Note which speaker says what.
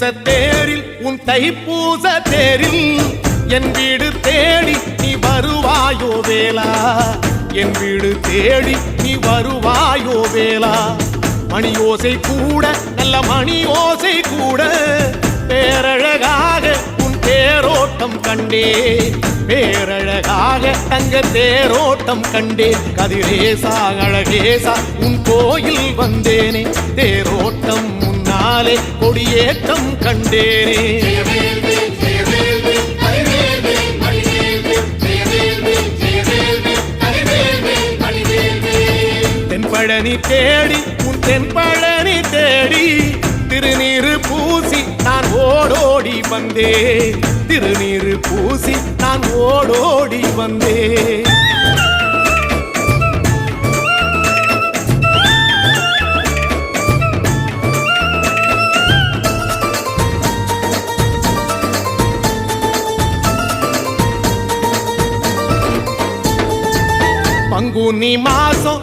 Speaker 1: பூச தேரில் உன் தைப்பூச தேரில் என் வீடு தேடி நீ வருவாயோ வேலா என் வீடு தேடி நீ வருவாயோ வேலா மணியோசை கூட நல்ல மணியோசை கூட பேரழகாக உன் தேரோட்டம் கண்டே பேரழகாக தங்க தேரோட்டம் கண்டே கதிரேசா அழகேசா உன் கோயில் வந்தேனே தேரோட்டம் முன்னாலே கொடியேற்றம் கண்டேனே தென்பழனி தேடி உன் தென்பழனி தேடி திருநீரு பூசி நான் ஓடோடி வந்தே திருநீரு பூசி நான் ஓடோடி வந்தே பங்குனி மாசம்